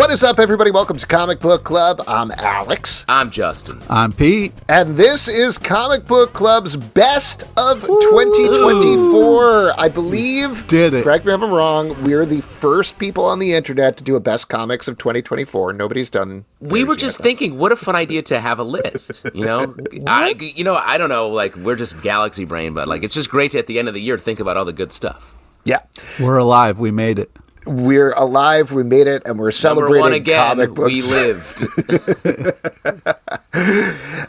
What is up, everybody? Welcome to Comic Book Club. I'm Alex. I'm Justin. I'm Pete. And this is Comic Book Club's Best of 2024. I believe, Did it. correct me if I'm wrong, we're the first people on the internet to do a Best Comics of 2024. Nobody's done. We were just thinking, what a fun idea to have a list, you know? I don't know, like, we're just galaxy brain, but, like, it's just great to, at the end of the year, think about all the good stuff. Yeah. We're alive. We made it. We're alive, we made it, and we're celebrating Number one again, comic books. we lived.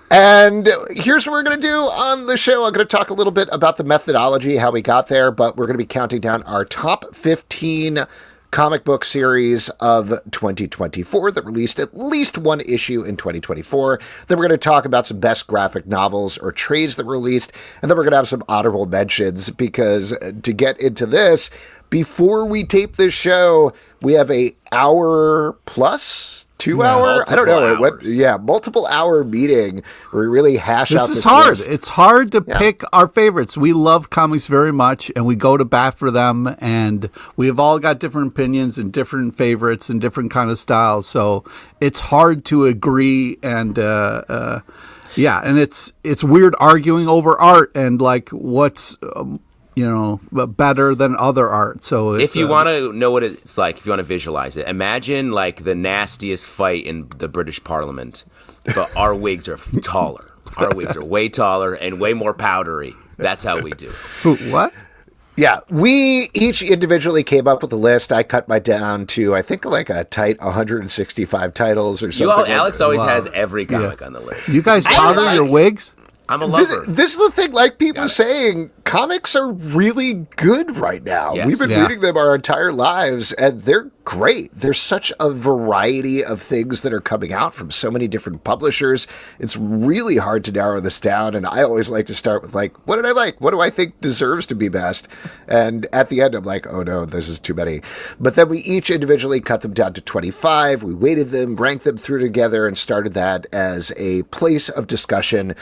And here's what we're going to do on the show. I'm going to talk a little bit about the methodology, how we got there, but we're going to be counting down our top 15 comic book series of 2024 that released at least one issue in 2024. Then we're going to talk about some best graphic novels or trades that were released, and then we're going to have some honorable mentions, because to get into this, before we tape this show, we have a hour plus, 2 hour? I don't know. Multiple hour meeting where we really hash out this This is hard. list. It's hard to pick our favorites. We love comics very much, and we go to bat for them, and we have all got different opinions and different favorites and different kind of styles. So it's hard to agree, and and it's weird arguing over art and like what's better than other art. So If you want to know what it's like, if you want to visualize it, imagine like the nastiest fight in the British Parliament, but our wigs are taller. Our wigs are way taller and way more powdery. That's how we do. What? Yeah, we each individually came up with a list. I cut mine down to, I think, like a tight 165 titles or something. Alex always has every comic on the list. You guys powder your wigs? I'm a lover. This is the thing, like people saying, comics are really good right now. Yes. We've been reading them our entire lives, and they're great. There's such a variety of things that are coming out from so many different publishers. It's really hard to narrow this down, and I always like to start with, like, what did I like? What do I think deserves to be best? And at the end, I'm like, oh no, this is too many. But then we each individually cut them down to 25. We weighted them, ranked them through together, and started that as a place of discussion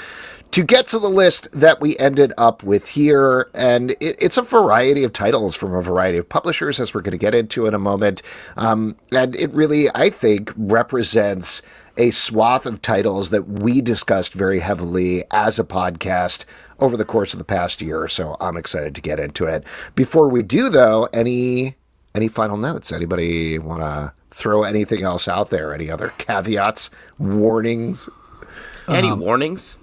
to get to the list that we ended up with here. And it's a variety of titles from a variety of publishers, as we're going to get into in a moment. And it really, I think, represents a swath of titles that we discussed very heavily as a podcast over the course of the past year. So I'm excited to get into it. Before we do, though, any final notes? Anybody want to throw anything else out there? Any other caveats, warnings? Any warnings?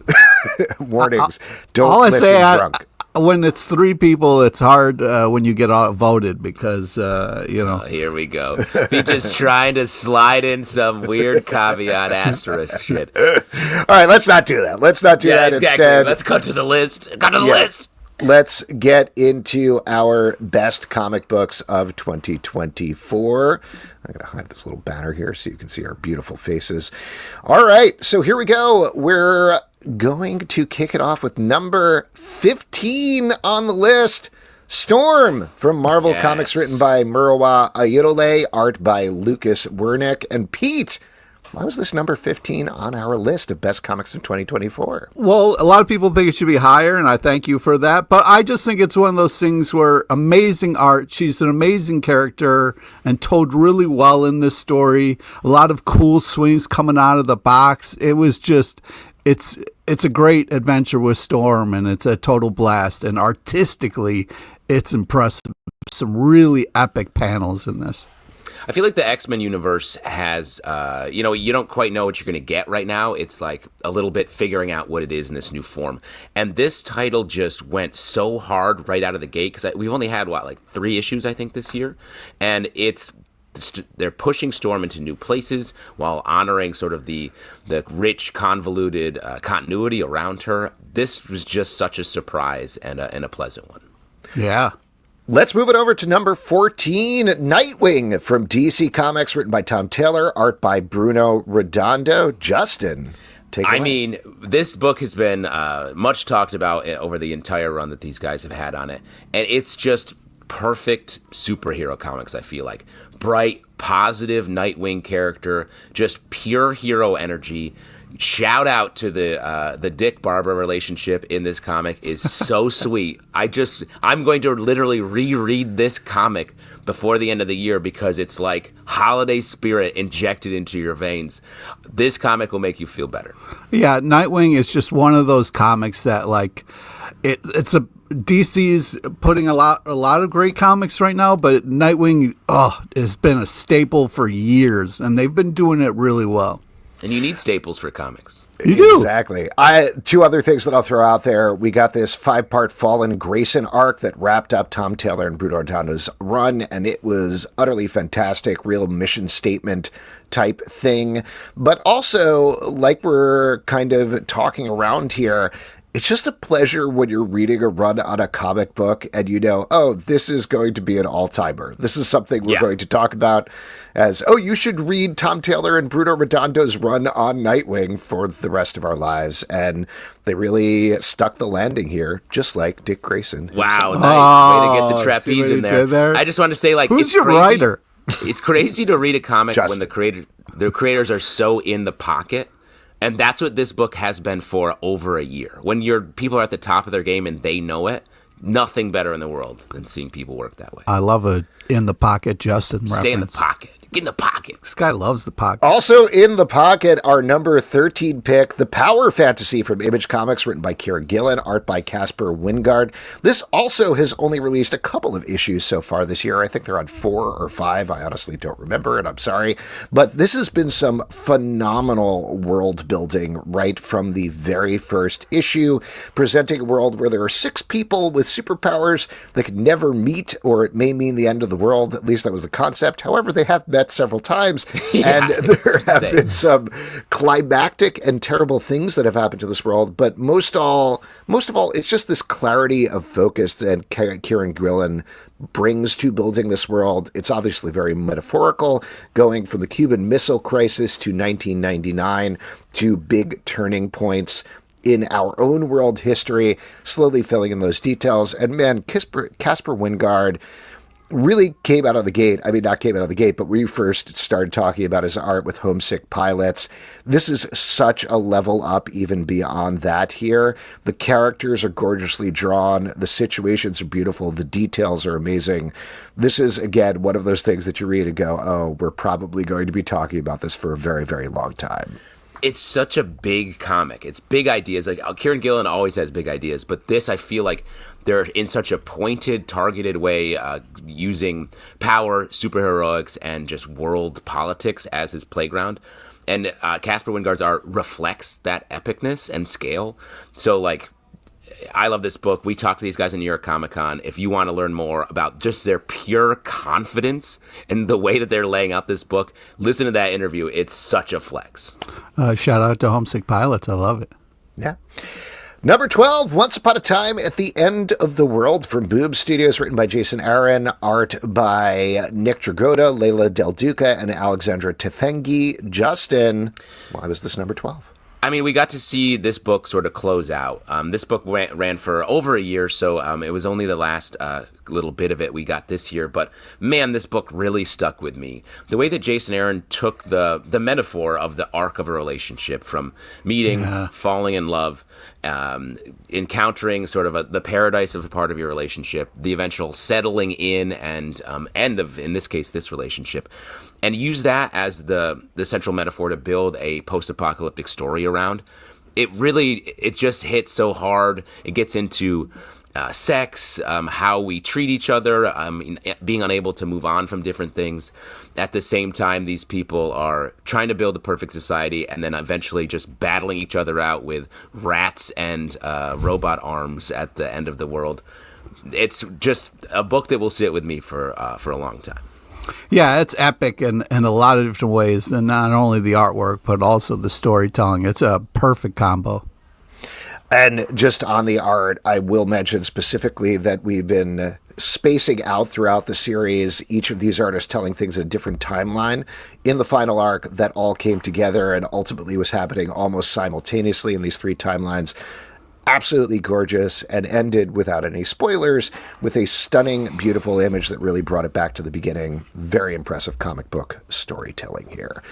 Warnings. Don't all I listen say, drunk. When it's three people, it's hard when you get voted because, Here we go. He's just trying to slide in some weird caveat asterisk shit. All right, let's not do that. Let's not do that exactly. instead. Let's cut to the list. Cut to the list. Let's get into our best comic books of 2024. I'm going to hide this little banner here so you can see our beautiful faces. All right, so here we go. We're going to kick it off with number 15 on the list. Storm from Marvel Comics, written by Murewa, Ayodele, art by Lucas Werneck. And Pete, why was this number 15 on our list of best comics of 2024? Well, a lot of people think it should be higher, and I thank you for that. But I just think it's one of those things where amazing art. She's an amazing character and told really well in this story. A lot of cool swings coming out of the box. It was just, it's a great adventure with Storm, and it's a total blast. And artistically, it's impressive. Some really epic panels in this. I feel like the X-Men universe has, you don't quite know what you're going to get right now. It's like a little bit figuring out what it is in this new form. And this title just went so hard right out of the gate, because we've only had, 3 issues, I think, this year. And they're pushing Storm into new places while honoring sort of the rich, convoluted continuity around her. This was just such a surprise and a pleasant one. Yeah. Let's move it over to number 14, Nightwing from DC Comics, written by Tom Taylor, art by Bruno Redondo. Justin, take it away. I mean, this book has been much talked about over the entire run that these guys have had on it, and it's just perfect superhero comics, I feel like. Bright, positive Nightwing character, just pure hero energy, Shout out to the Dick Barbara relationship in this comic is so sweet. I'm going to literally reread this comic before the end of the year because it's like holiday spirit injected into your veins. This comic will make you feel better. Yeah, Nightwing is just one of those comics that like it's a DC's putting a lot of great comics right now, but Nightwing has been a staple for years, and they've been doing it really well. And you need staples for comics. You do. Exactly. Two other things that I'll throw out there. We got this 5-part Fallen Grayson arc that wrapped up Tom Taylor and Bruno Redondo's run, and it was utterly fantastic, real mission statement type thing. But also, like we're kind of talking around here, it's just a pleasure when you're reading a run on a comic book and you know, oh, this is going to be an all-timer. This is something we're going to talk about as, oh, you should read Tom Taylor and Bruno Redondo's run on Nightwing for the rest of our lives. And they really stuck the landing here, just like Dick Grayson. Wow, nice. Way to get the trapeze in there. I just want to say, like, who's your writer? It's crazy to read a comic when the creators are so in the pocket. And that's what this book has been for over a year. When people are at the top of their game and they know it, nothing better in the world than seeing people work that way. I love a in the pocket Justin reference. Stay in the pocket. Get in the pocket. This guy loves the pocket. Also in the pocket, our number 13 pick, The Power Fantasy from Image Comics, written by Kieron Gillen, art by Caspar Wjingaard. This also has only released a couple of issues so far this year. I think they're on 4 or 5. I honestly don't remember, and I'm sorry. But this has been some phenomenal world building right from the very first issue, presenting a world where there are 6 people with superpowers that can never meet, or it may mean the end of the world. At least that was the concept. However, they have met several times, and there have been some climactic and terrible things that have happened to this world. But most of all, it's just this clarity of focus that Kieron Gillen brings to building this world. It's obviously very metaphorical, going from the Cuban Missile Crisis to 1999 to big turning points in our own world history, slowly filling in those details. And man, Caspar Wjingaard really came out of the gate. I mean, not came out of the gate, but we first started talking about his art with Homesick Pilots. This is such a level up even beyond that here. The characters are gorgeously drawn. The situations are beautiful. The details are amazing. This is, again, one of those things that you read and go, oh, we're probably going to be talking about this for a very, very long time. It's such a big comic. It's big ideas. Like Kieron Gillen always has big ideas, but this, I feel like they're in such a pointed, targeted way, using power, superheroics, and just world politics as his playground. And Caspar Wjingaard's art reflects that epicness and scale. So, like, I love this book. We talked to these guys in New York Comic Con. If you want to learn more about just their pure confidence and the way that they're laying out this book, listen to that interview. It's such a flex. Shout out to Homesick Pilots. I love it. Yeah. Number 12, Once Upon a Time at the End of the World from Boom Studios, written by Jason Aaron, art by Nick Dragotta, Leila Del Duca, and Alexandre Tefengki. Justin, why was this number 12? I mean, we got to see this book sort of close out. This book ran for over a year, so it was only the last little bit of it we got this year. But man, this book really stuck with me. The way that Jason Aaron took the metaphor of the arc of a relationship, from meeting, falling in love, encountering sort of the paradise of a part of your relationship, the eventual settling in and end of, in this case, this relationship, and use that as the central metaphor to build a post-apocalyptic story around. It just hits so hard. It gets into sex, how we treat each other, being unable to move on from different things. At the same time, these people are trying to build a perfect society and then eventually just battling each other out with rats and robot arms at the end of the world. It's just a book that will sit with me for a long time. Yeah, it's epic in a lot of different ways, and not only the artwork, but also the storytelling. It's a perfect combo. And just on the art, I will mention specifically that we've been spacing out throughout the series, each of these artists telling things in a different timeline. In the final arc, that all came together and ultimately was happening almost simultaneously in these 3 timelines. absolutely gorgeous and ended, without any spoilers, with a stunning, beautiful image that really brought it back to the beginning. Very impressive comic book storytelling here.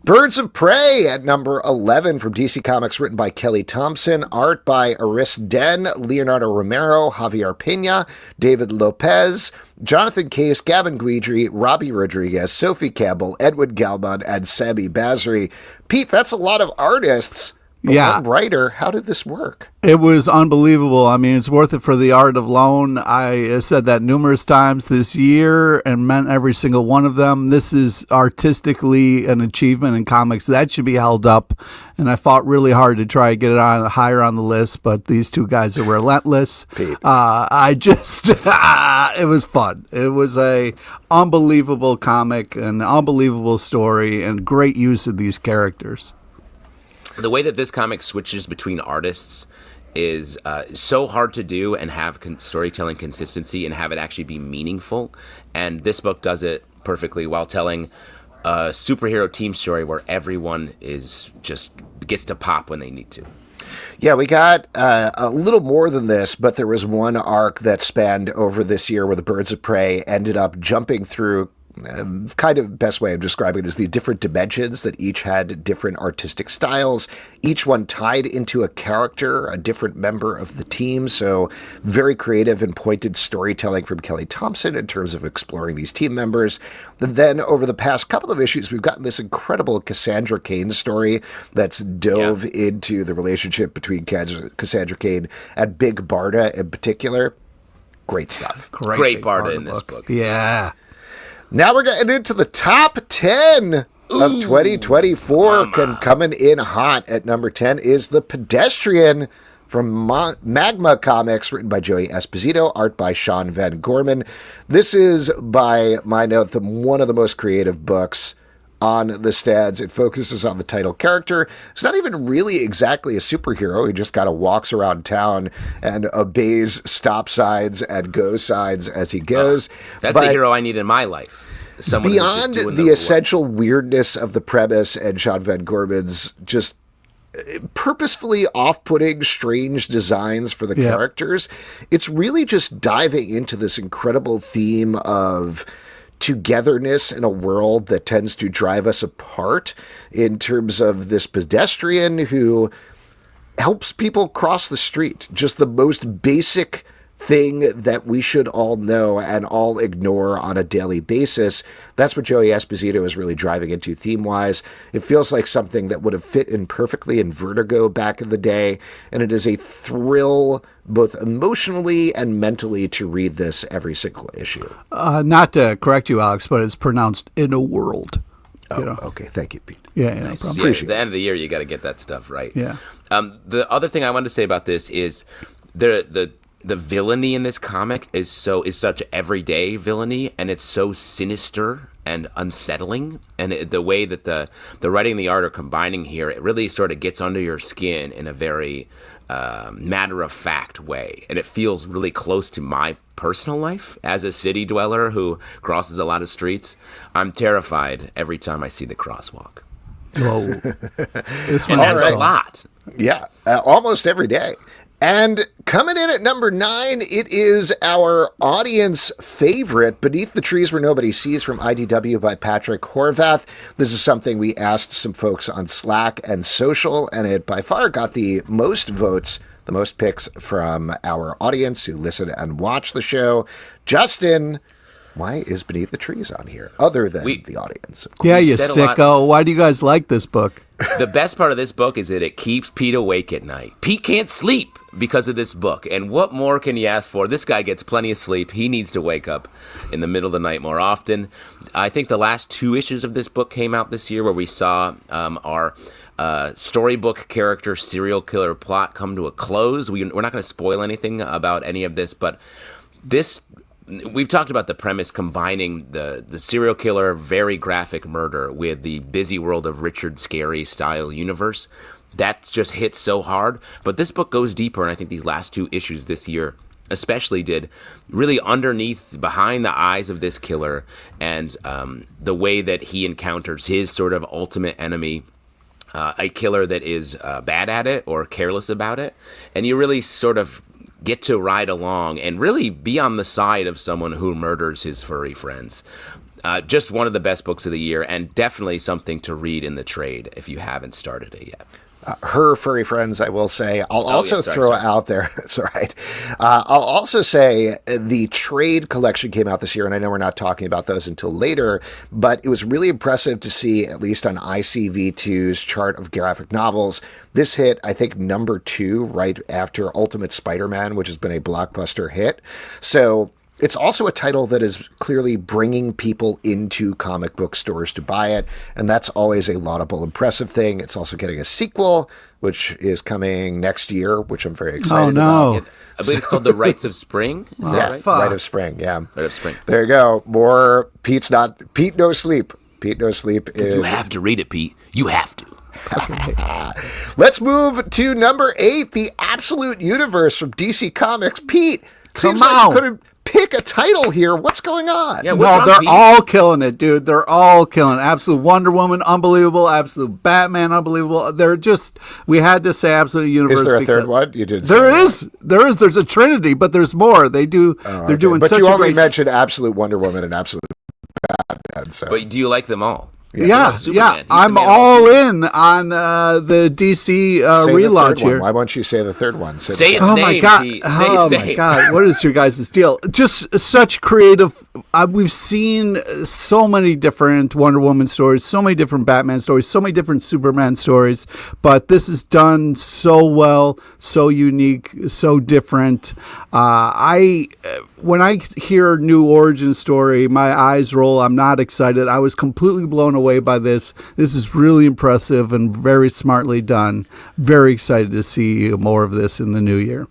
Birds of Prey at number 11 from DC Comics, written by Kelly Thompson, art by Arist, Deyn, Leonardo Romero, Javier Pina, David Lopez, Jonathan Case, Gavin Guidry, Robbi Rodriguez, Sophie Campbell, Edwin Galmon, and Sami Basri. Pete, that's a lot of artists. But one writer. How did this work? It was unbelievable. I mean, it's worth it for the art alone. I said that numerous times this year and meant every single one of them. This is artistically an achievement in comics. That should be held up. And I fought really hard to try to get it on higher on the list, but these two guys are relentless. It was fun. It was a unbelievable comic, an unbelievable story, and great use of these characters. The way that this comic switches between artists is so hard to do and have storytelling consistency and have it actually be meaningful. And this book does it perfectly while telling a superhero team story where everyone is just gets to pop when they need to. Yeah, we got a little more than this, but there was one arc that spanned over this year where the Birds of Prey ended up jumping through kind of best way of describing it is the different dimensions that each had different artistic styles, each one tied into a character, a different member of the team. So very creative and pointed storytelling from Kelly Thompson in terms of exploring these team members. And then over the past couple of issues, we've gotten this incredible Cassandra Cain story that's dove into the relationship between Cassandra Cain and Big Barda in particular. Great stuff. Great Barda in this book. Yeah. Now we're getting into the top 10 of 2024. Coming in hot at number 10 is The Pedestrian from Magma Comix, written by Joey Esposito, art by Sean Van Gorman. This is, by my note, one of the most creative books on the stands. It focuses on the title character. It's not even really exactly a superhero. He just kind of walks around town and obeys stop signs and go signs as he goes. That's the hero I need in my life. Someone beyond the essential weirdness of the premise and Sean Van Gorman's just purposefully off-putting, strange designs for the characters, it's really just diving into this incredible theme of togetherness in a world that tends to drive us apart, in terms of this pedestrian who helps people cross the street. Just the most basic thing that we should all know and all ignore on a daily basis. That's what Joey Esposito is really driving into theme-wise. It feels like something that would have fit in perfectly in Vertigo back in the day, and it is a thrill both emotionally and mentally to read this every single issue. Not to correct you, Alex, but it's pronounced in a world. Okay. Thank you, Pete. Yeah, nice. No At the end of the year, you got to get that stuff right. Yeah. The other thing I wanted to say about this is the villainy in this comic is such everyday villainy, and it's so sinister and unsettling. And the way that the writing and the art are combining here, it really sort of gets under your skin in a very matter-of-fact way. And it feels really close to my personal life as a city dweller who crosses a lot of streets. I'm terrified every time I see the crosswalk. Whoa. And that's a lot. Yeah, almost every day. And coming in at number 9, it is our audience favorite, Beneath the Trees Where Nobody Sees, from IDW by Patrick Horvath. This is something we asked some folks on Slack and social, and it by far got the most votes, the most picks from our audience who listen and watch the show. Justin, why is Beneath the Trees on here, other than the audience? Of course. Yeah, you sicko. Why do you guys like this book? The best part of this book is that it keeps Pete awake at night. Pete can't sleep because of this book. And what more can you ask for? This guy gets plenty of sleep. He needs to wake up in the middle of the night more often. I think the last 2 issues of this book came out this year, where we saw our storybook character serial killer plot come to a close. We're not going to spoil anything about any of this, but this... We've talked about the premise combining the serial killer, very graphic murder with the busy world of Richard Scarry style universe. That's just hit so hard. But this book goes deeper, and I think these last 2 issues this year especially did, really underneath, behind the eyes of this killer, and the way that he encounters his sort of ultimate enemy a killer that is bad at it or careless about it, and you really sort of get to ride along and really be on the side of someone who murders his furry friends. Just one of the best books of the year, and definitely something to read in the trade if you haven't started it yet. Her furry friends, I will say. I'll also throw out there. That's all right. I'll also say the trade collection came out this year, and I know we're not talking about those until later, but it was really impressive to see, at least on ICV2's chart of graphic novels, this hit, I think, number 2 right after Ultimate Spider-Man, which has been a blockbuster hit. So it's also a title that is clearly bringing people into comic book stores to buy it, and that's always a laudable, impressive thing. It's also getting a sequel, which is coming next year, which I'm very excited about. I believe it's called The Rites of Spring. Is that right? Rite of Spring, yeah. Rite of Spring. There you go. More Pete No Sleep. Pete No Sleep is... You have to read it, Pete. You have to. Let's move to number 8, The Absolute Universe from DC Comics. Pete, seems like you couldn't pick a title here. What's going on? Yeah, no, they're all killing it, dude. They're all killing it. Absolute Wonder Woman, unbelievable. Absolute Batman, unbelievable. They're just, we had to say Absolute Universe. Is there a third one? You did. There is. There's a trinity, but there's more. They're doing but such you a only great... mentioned Absolute Wonder Woman and Absolute Batman. So. But do you like them all? Yeah. I'm all in on the DC relaunch here. Why won't you say the third one? Say its name. My God. Say oh my God! What is your guys' deal? Just such creative. We've seen so many different Wonder Woman stories, so many different Batman stories, so many different Superman stories, but this is done so well, so unique, so different. When I hear new origin story, my eyes roll. I'm not excited. I was completely blown away by this. This is really impressive and very smartly done. Very excited to see more of this in the new year.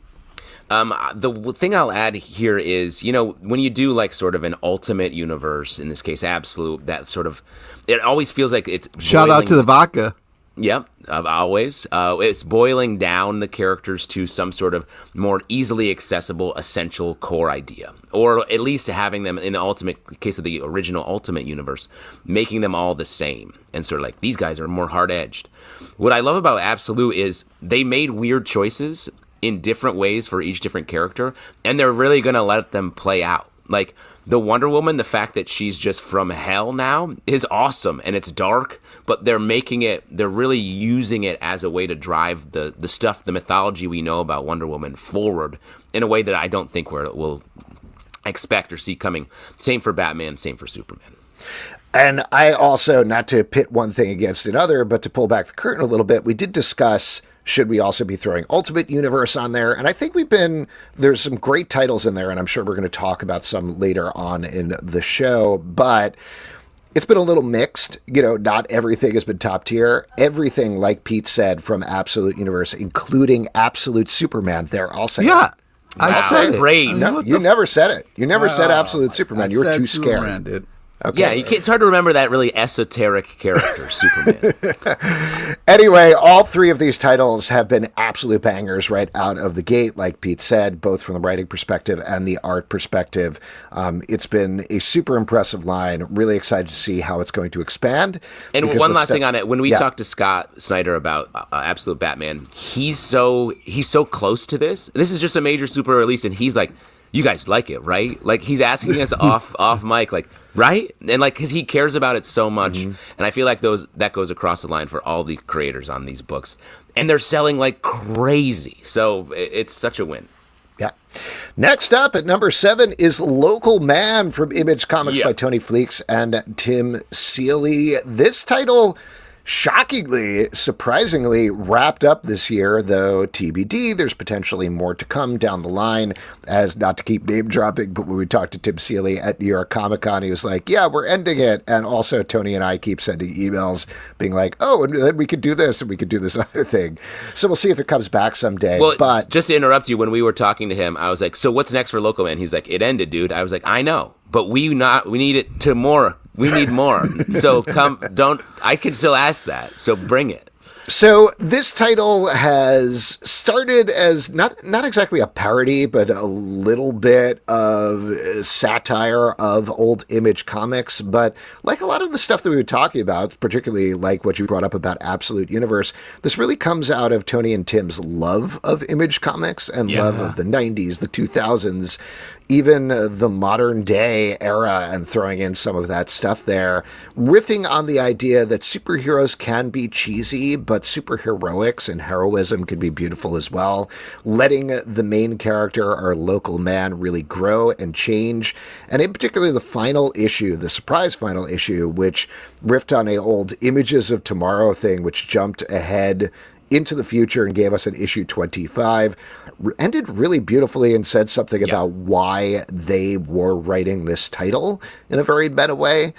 The thing I'll add here is, when you do like sort of an ultimate universe, in this case, absolute, that sort of, it always feels like it's shout out to the vodka. Yep, always. It's boiling down the characters to some sort of more easily accessible, essential core idea. Or at least having them, in the ultimate case of the original Ultimate Universe, making them all the same. And sort of like, these guys are more hard-edged. What I love about Absolute is they made weird choices in different ways for each different character, and they're really going to let them play out. Like, the Wonder Woman, the fact that she's just from hell now is awesome, and it's dark, but they're really using it as a way to drive the stuff, the mythology we know about Wonder Woman forward in a way that I don't think we'll expect or see coming. Same for Batman, same for Superman. And I also, not to pit one thing against another, but to pull back the curtain a little bit, we did discuss, should we also be throwing Ultimate Universe on there? And I think there's some great titles in there, and I'm sure we're going to talk about some later on in the show, but it's been a little mixed. Not everything has been top tier. Everything, like Pete said, from Absolute Universe, including Absolute Superman, they're all saying. Yeah. I said it. Brave. No, you never said it. You never said Absolute Superman. You were too scared. Superman, dude. Okay. Yeah, it's hard to remember that really esoteric character, Superman. Anyway, all 3 of these titles have been absolute bangers right out of the gate, like Pete said, both from the writing perspective and the art perspective. It's been a super impressive line. Really excited to see how it's going to expand. And one last thing on it. When we talked to Scott Snyder about Absolute Batman, he's so close to this. This is just a major super release, and he's like, you guys like it, right? Like, he's asking us off mic, like, right? And like, because he cares about it so much. And I feel like that goes across the line for all the creators on these books. And they're selling like crazy. So it's such a win. Yeah. Next up at number 7 is Local Man from Image Comics by Tony Fleecs and Tim Seeley. This title, shockingly, surprisingly wrapped up this year, though TBD, there's potentially more to come down the line, as not to keep name dropping, but when we talked to Tim Seeley at New York Comic Con, he was like, yeah, we're ending it. And also Tony and I keep sending emails being like, oh, and then we could do this and we could do this other thing. So we'll see if it comes back someday. Well, but just to interrupt you, when we were talking to him, I was like, so what's next for Local Man? He's like, it ended, dude. I was like, I know, but we need it to more. We need more. So I can still ask that. So bring it. So this title has started as not exactly a parody, but a little bit of satire of old Image Comics. But like a lot of the stuff that we were talking about, particularly like what you brought up about Absolute Universe, this really comes out of Tony and Tim's love of Image Comics and love of the 90s, the 2000s, even the modern day era, and throwing in some of that stuff there, riffing on the idea that superheroes can be cheesy, but superheroics and heroism can be beautiful as well, letting the main character, our local man, really grow and change. And in particular, the final issue, the surprise final issue, which riffed on a old Images of Tomorrow thing, which jumped ahead into the future and gave us an issue 25, ended really beautifully and said something about why they were writing this title in a very meta way.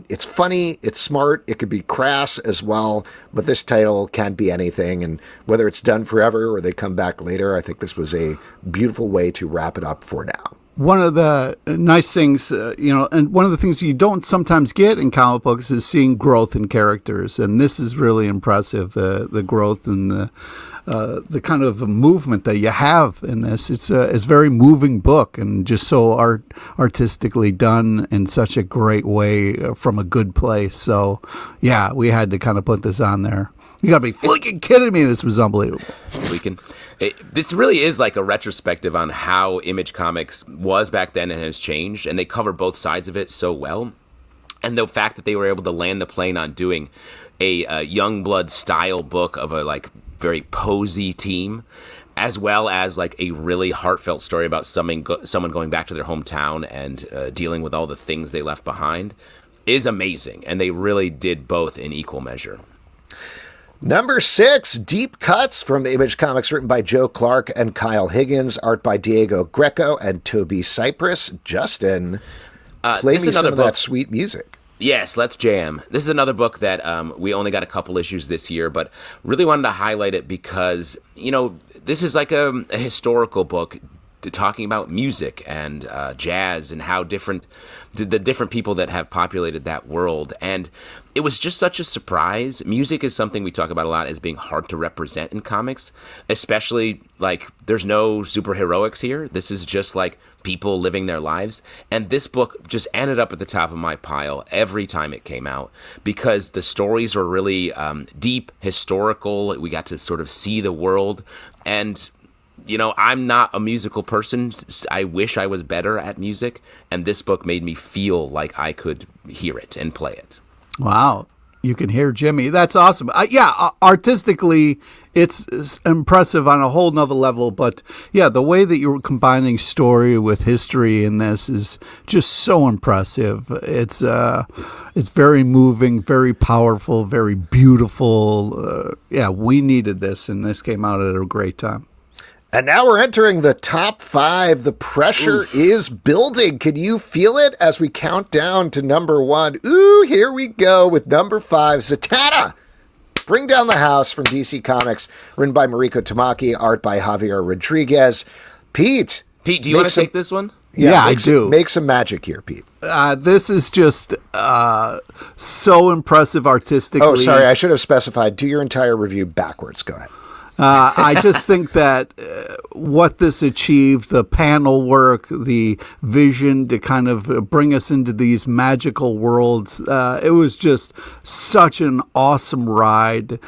It's funny, it's smart, it could be crass as well, but this title can be anything, and whether it's done forever or they come back later, I think this was a beautiful way to wrap it up for now. One of the nice things, and one of the things you don't sometimes get in comic books is seeing growth in characters, and this is really impressive. The growth and the kind of movement that you have in this. It's a very moving book, and just so artistically done in such a great way from a good place. So, yeah, we had to kind of put this on there. You gotta be freaking kidding me! This was unbelievable. This really is like a retrospective on how Image Comics was back then and has changed, and they cover both sides of it so well. And the fact that they were able to land the plane on doing a Youngblood style book of a like very posy team, as well as like a really heartfelt story about someone going back to their hometown and dealing with all the things they left behind, is amazing. And they really did both in equal measure. Number 6, Deep Cuts from Image Comics, written by Joe Clark and Kyle Higgins, art by Diego Greco and Toby Cypress. Justin, play me some of that sweet music. Yes, let's jam. This is another book that we only got a couple issues this year, but really wanted to highlight it because, this is like a historical book talking about music and jazz and how the different people that have populated that world. And it was just such a surprise. Music is something we talk about a lot as being hard to represent in comics, especially like there's no superheroics here. This is just like people living their lives. And this book just ended up at the top of my pile every time it came out because the stories were really deep, historical. We got to sort of see the world. And I'm not a musical person. I wish I was better at music, and this book made me feel like I could hear it and play it. Wow. You can hear Jimmy. That's awesome. Artistically, it's impressive on a whole nother level. But, yeah, the way that you're combining story with history in this is just so impressive. It's very moving, very powerful, very beautiful. We needed this, and this came out at a great time. And now we're entering the top 5. The pressure is building. Can you feel it as we count down to number 1? Ooh, here we go with number 5, Zatanna. Bring Down the House from DC Comics, written by Mariko Tamaki, art by Javier Rodriguez. Pete, do you want to take this one? Yeah, I do. Make some magic here, Pete. This is just so impressive artistically. Oh, sorry, I should have specified. Do your entire review backwards. Go ahead. I just think that what this achieved, the panel work, the vision to kind of bring us into these magical worlds, it was just such an awesome ride.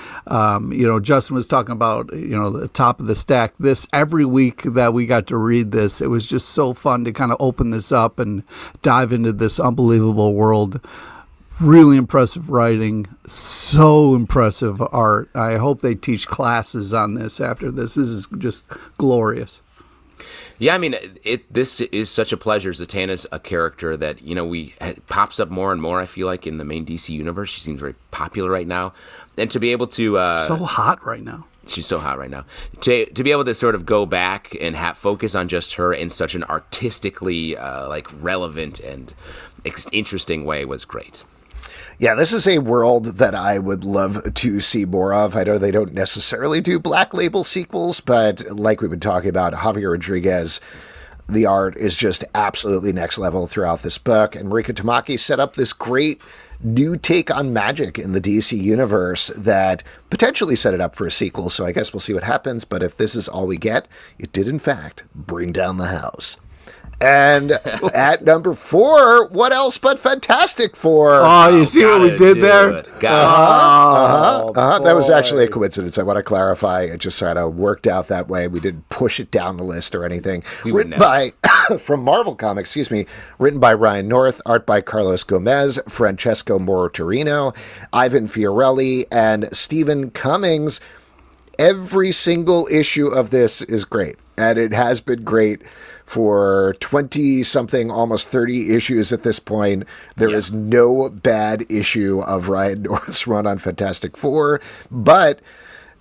Justin was talking about, the top of the stack. This, every week that we got to read this, it was just so fun to kind of open this up and dive into this unbelievable world. Really impressive writing, so impressive art. I hope they teach classes on this after this. This is just glorious. Yeah, I mean, this is such a pleasure. Zatanna's a character that, pops up more and more, I feel like, in the main DC universe. She seems very popular right now. And to be able to... so hot right now. She's so hot right now. To be able to sort of go back and focus on just her in such an artistically, relevant and interesting way was great. Yeah, this is a world that I would love to see more of. I know they don't necessarily do Black Label sequels, but like we've been talking about, Javier Rodriguez, the art is just absolutely next level throughout this book. And Mariko Tamaki set up this great new take on magic in the DC universe that potentially set it up for a sequel. So I guess we'll see what happens. But if this is all we get, it did in fact bring down the house. And at number 4, what else but Fantastic Four? Oh, you see what we did there? That was actually a coincidence. I want to clarify. It just sort of worked out that way. We didn't push it down the list or anything. Written by, from Marvel Comics, written by Ryan North, art by Carlos Gomez, Francesco Morotorino, Ivan Fiorelli, and Stephen Cummings. Every single issue of this is great, and it has been great for 20-something, almost 30 issues at this point. There is no bad issue of Ryan North's run on Fantastic Four, but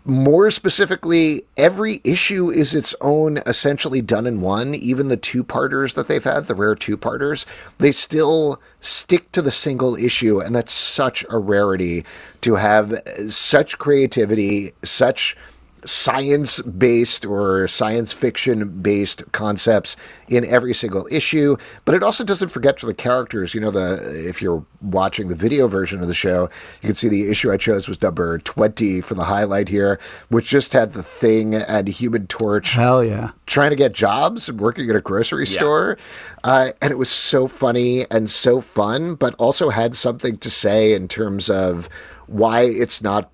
more specifically, every issue is its own essentially done in one. Even the two-parters that they've had, the rare two-parters, they still stick to the single issue, and that's such a rarity to have such creativity, such science-based or science fiction-based concepts in every single issue. But it also doesn't forget to the characters. If you're watching the video version of the show, you can see the issue I chose was number 20 for the highlight here, which just had the Thing and Human Torch. Hell yeah. Trying to get jobs and working at a grocery store. And it was so funny and so fun, but also had something to say in terms of why it's not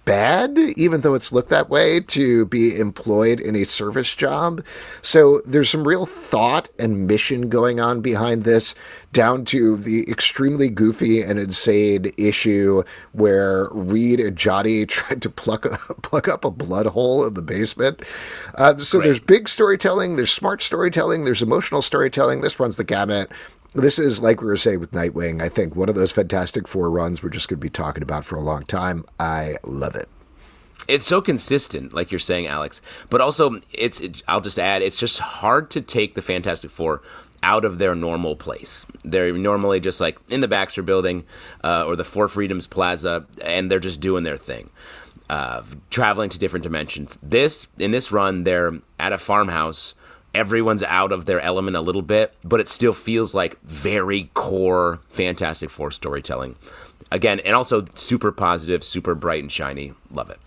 bad, even though it's looked that way, to be employed in a service job. So there's some real thought and mission going on behind this, down to the extremely goofy and insane issue where Reed and Johnny tried to plug up a blood hole in the basement. There's big storytelling, there's smart storytelling, there's emotional storytelling. This runs the gamut. This is, like we were saying with Nightwing, I think one of those Fantastic Four runs we're just going to be talking about for a long time. I love it. It's so consistent, like you're saying, Alex. But also, I'll just add, it's just hard to take the Fantastic Four out of their normal place. They're normally just like in the Baxter Building or the Four Freedoms Plaza, and they're just doing their thing, traveling to different dimensions. In this run, they're at a farmhouse. Everyone's out of their element a little bit, but it still feels like very core Fantastic Four storytelling. Again, and also super positive, super bright and shiny. Love it.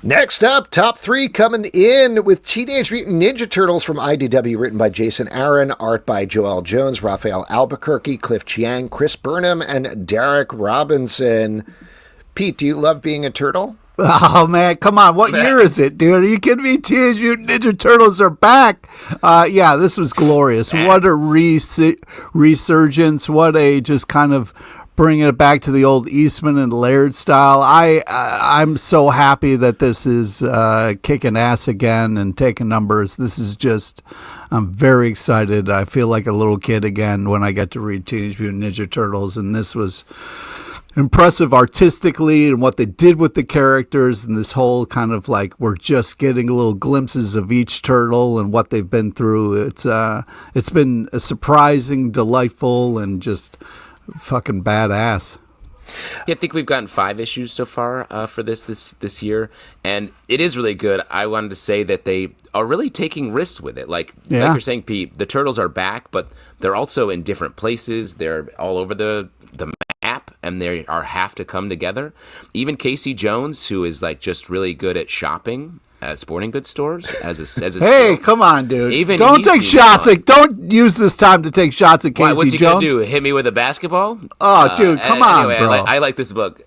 Next up, top 3 coming in with Teenage Mutant Ninja Turtles from IDW, written by Jason Aaron, art by Joel Jones, Raphael Albuquerque, Cliff Chiang, Chris Burnham, and Derek Robinson. Pete, do you love being a turtle? Oh, man, come on. What year is it, dude? Are you kidding me? Teenage Mutant Ninja Turtles are back. Yeah, this was glorious. What a resurgence. What a just kind of bringing it back to the old Eastman and Laird style. I'm so happy that this is kicking ass again and taking numbers. This is just, I'm very excited. I feel like a little kid again when I get to read Teenage Mutant Ninja Turtles, and this was impressive artistically and what they did with the characters, and this whole kind of like we're just getting little glimpses of each turtle and what they've been through. It's been a surprising, delightful, and just fucking badass. Yeah, I think we've gotten 5 issues so far for this year, and it is really good. I wanted to say that they are really taking risks with it. Like you're saying, Pete, the turtles are back, but they're also in different places. They're all over the map, and they have to come together. Even Casey Jones, who is like just really good at shopping at sporting goods stores as a hey, come on, dude! Don't take shots. Don't use this time to take shots at Casey Jones. What's he gonna do? Hit me with a basketball? Oh, dude, come on, anyway, bro! I like this book.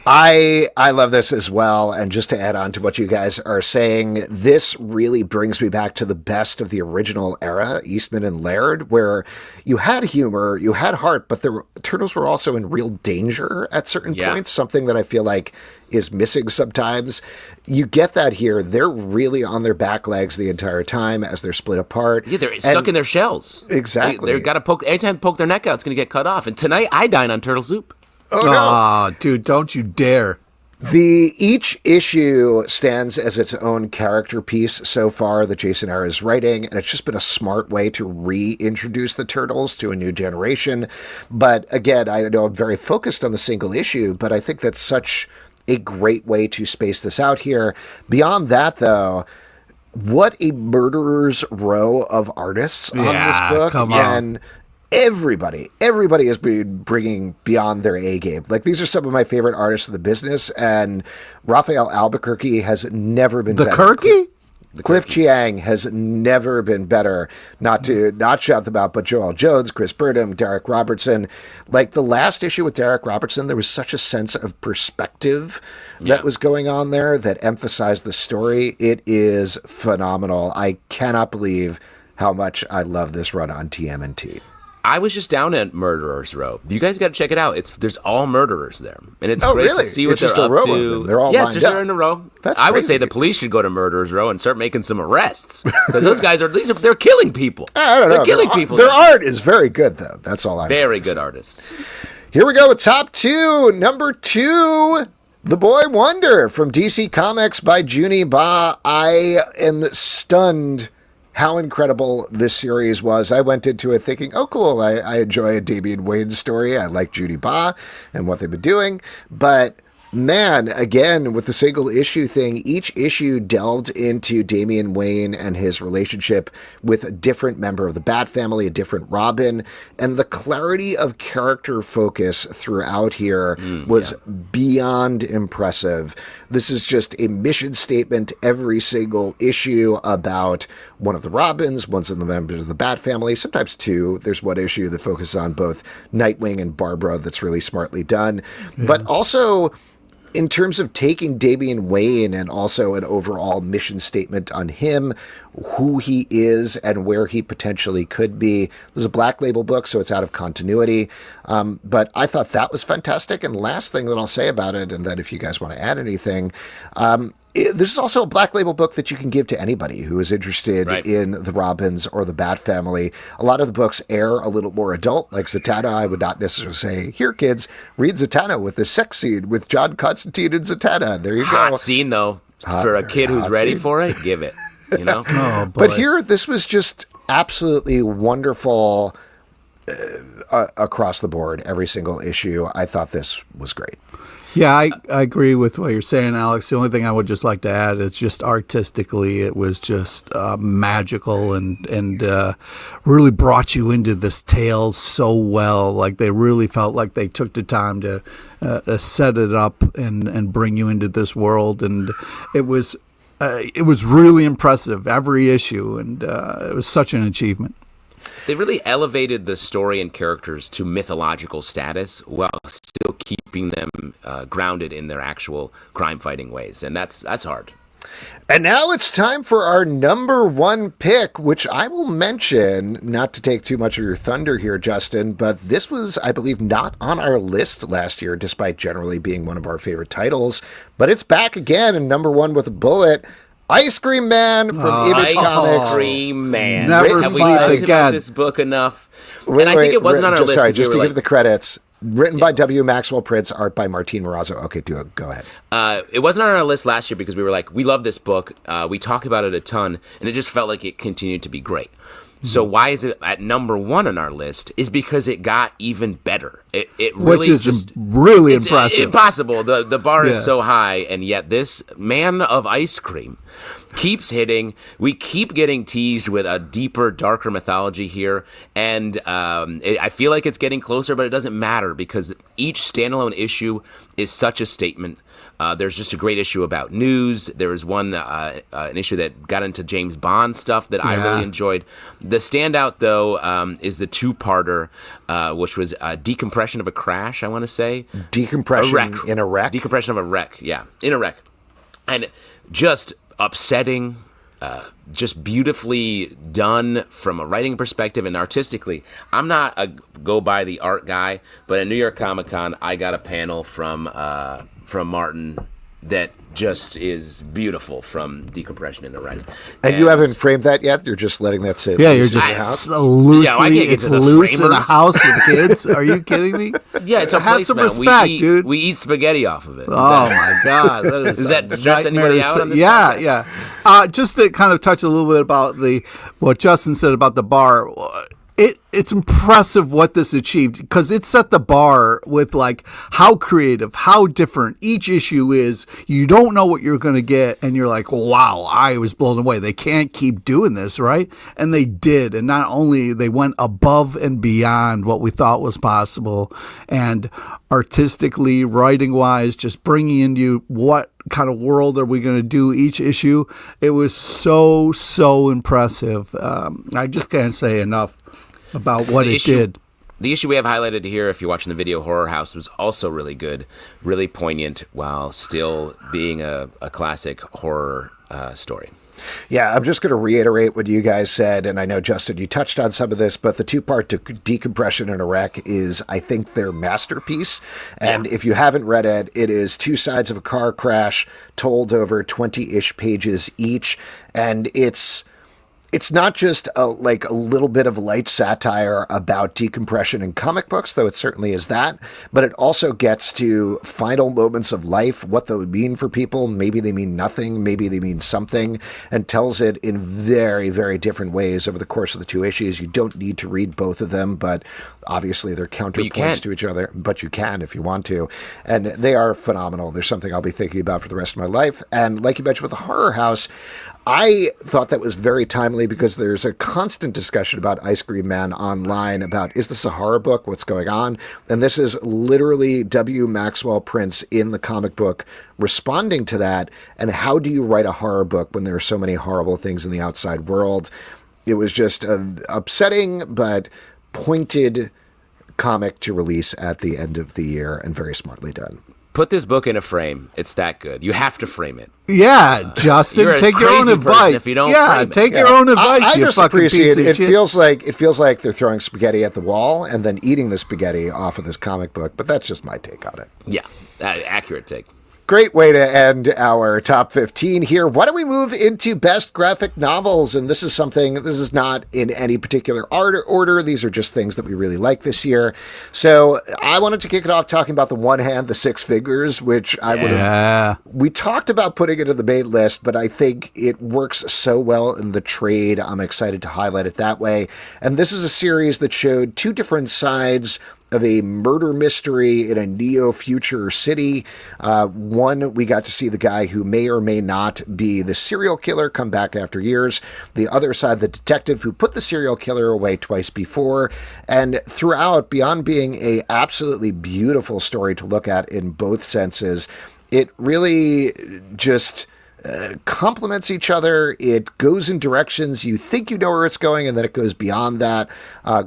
I love this as well, and just to add on to what you guys are saying, this really brings me back to the best of the original era, Eastman and Laird, where you had humor, you had heart, but the turtles were also in real danger at certain points, something that I feel like is missing sometimes. You get that here. They're really on their back legs the entire time as they're split apart. Yeah, they're stuck in their shells. Exactly. They've got to poke, anytime they poke their neck out, it's going to get cut off. And tonight, I dine on turtle soup. Oh, no. Dude, don't you dare. Each issue stands as its own character piece so far that Jason Aaron is writing, and it's just been a smart way to reintroduce the Turtles to a new generation. But again, I know I'm very focused on the single issue, but I think that's such a great way to space this out here. Beyond that, though, what a murderer's row of artists on this book. Come on. And everybody has been bringing beyond their A game. Like, these are some of my favorite artists in the business, and Raphael Albuquerque has never been better. Cliff Chiang has never been better. Not to not shout them out, but Joel Jones, Chris Burnham, Derek Robertson. Like, the last issue with Derek Robertson, there was such a sense of perspective that was going on there that emphasized the story. It is phenomenal. I cannot believe how much I love this run on TMNT. I was just down at Murderers Row. You guys got to check it out. There's all murderers there, and it's great to see what it's they're just a up row to. Of them. They're all lined it's just up. in a row. That's I would crazy. say the police should go to Murderers Row and start making some arrests, because those guys they're killing people. I don't know. They're killing people. Their art is very good, though. That's all I'm very good artists. Here we go with top 2. Number 2. The Boy Wonder from DC Comics by Juni Ba. I am stunned how incredible this series was. I went into it thinking, oh, cool, I enjoy a Damian Wayne story. I like Juni Ba and what they've been doing. But man, again, with the single issue thing, each issue delved into Damian Wayne and his relationship with a different member of the Bat family, a different Robin, and the clarity of character focus throughout here was beyond impressive. This is just a mission statement every single issue about one of the Robins, one's of the members of the Bat family, sometimes two. There's one issue that focuses on both Nightwing and Barbara that's really smartly done. But also, in terms of taking Damian Wayne and also an overall mission statement on him, who he is and where he potentially could be. This is a Black Label book, so it's out of continuity. But I thought that was fantastic. And last thing that I'll say about it, and then if you guys want to add anything, this is also a Black Label book that you can give to anybody who is interested in the Robins or the Bat family. A lot of the books air a little more adult, like Zatanna. I would not necessarily say, here, kids, read Zatanna with this sex scene with John Constantine and Zatanna. There you go. Hot scene, though. For a kid who's ready for it, give it. You know? But here, this was just absolutely wonderful across the board, every single issue. I thought this was great. Yeah, I agree with what you're saying, Alex. The only thing I would just like to add is just artistically, it was just magical and really brought you into this tale so well. Like, they really felt like they took the time to set it up and bring you into this world. And it was really impressive, every issue, and it was such an achievement. They really elevated the story and characters to mythological status while still keeping them grounded in their actual crime-fighting ways, and that's hard. And now it's time for our number 1 pick, which I will mention, not to take too much of your thunder here, Justin, but this was, I believe, not on our list last year, despite generally being one of our favorite titles. But it's back again, and number 1 with a bullet. Ice Cream Man from Image Comics. Ice Cream Man. Never Have sleep we talked again. about this book enough? And I think it wasn't on our list. Sorry, just to like, give the credits. Written by W. Maxwell Prince, art by Martin Morazzo. Okay, go ahead. It wasn't on our list last year because we were like, we love this book. We talk about it a ton, and it just felt like it continued to be great. So why is it at number 1 on our list? Is because it got even better. It really Which is just, really it's impressive. Impossible. The bar is so high, and yet this man of ice cream keeps hitting. We keep getting teased with a deeper, darker mythology here, and I feel like it's getting closer, but it doesn't matter because each standalone issue is such a statement. There's just a great issue about news. There was one, an issue that got into James Bond stuff that I really enjoyed. The standout, though, is the 2-parter, which was Decompression of a Crash, I want to say. Decompression in a wreck? Decompression of a wreck, yeah. In a wreck. And just upsetting, just beautifully done from a writing perspective and artistically. I'm not a go-by-the-art guy, but at New York Comic Con, I got a panel from Martin that just is beautiful from Decompression in the Wreck. And you haven't framed that yet? You're just letting that sit Yeah, you're loose in just your house? loosely, Yeah, I can't get it's to the loose in a framers. house with kids. Are you kidding me? Yeah, it's a Have some placemat. respect, dude. We eat spaghetti off of it. Oh my God! That is Does that a stress anybody nightmare. out on this Yeah, podcast? yeah. Just to kind of touch a little bit about what Justin said about the bar. it's impressive what this achieved, because it set the bar with like how creative, how different each issue is. You don't know what you're going to get, and you're like, wow, I was blown away. They can't keep doing this, right? And they did. And not only they went above and beyond what we thought was possible, and artistically, writing wise, just bringing into you what kind of world are we going to do each issue. It was so impressive. I just can't say enough about what it did. The issue we have highlighted here, if you're watching the video, Horror House, was also really good, really poignant, while still being a classic horror story. Yeah, I'm just going to reiterate what you guys said, and I know, Justin, you touched on some of this, but the two-part decompression in a wreck is, I think, their masterpiece. And if you haven't read it, it is two sides of a car crash told over 20-ish pages each, and it's not just a little bit of light satire about decompression in comic books, though it certainly is that, but it also gets to final moments of life, what they would mean for people. Maybe they mean nothing, maybe they mean something, and tells it in very, very different ways over the course of the two issues. You don't need to read both of them, but obviously they're counterpoints to each other, but you can if you want to. And they are phenomenal. There's something I'll be thinking about for the rest of my life. And like you mentioned with the Horror House, I thought that was very timely because there's a constant discussion about Ice Cream Man online about, is this a horror book? What's going on? And this is literally W. Maxwell Prince in the comic book responding to that. And how do you write a horror book when there are so many horrible things in the outside world? It was just an upsetting but pointed comic to release at the end of the year, and very smartly done. Put this book in a frame. It's that good. You have to frame it. Yeah, Justin, take your own advice. If you don't frame it. Take your own advice. I just appreciate it. It feels like they're throwing spaghetti at the wall and then eating the spaghetti off of this comic book. But that's just my take on it. Yeah, accurate take. Great way to end our top 15 here. Why don't we move into best graphic novels? And this is not in any particular order. These are just things that we really like this year. So I wanted to kick it off talking about the one hand, the Six Fingers, which we talked about putting it in the main list, but I think it works so well in the trade. I'm excited to highlight it that way. And this is a series that showed two different sides of a murder mystery in a neo-future city. One, we got to see the guy who may or may not be the serial killer come back after years. The other side, the detective who put the serial killer away twice before. And throughout, beyond being a absolutely beautiful story to look at in both senses, it really just complements each other. It goes in directions you think you know where it's going, and then it goes beyond that.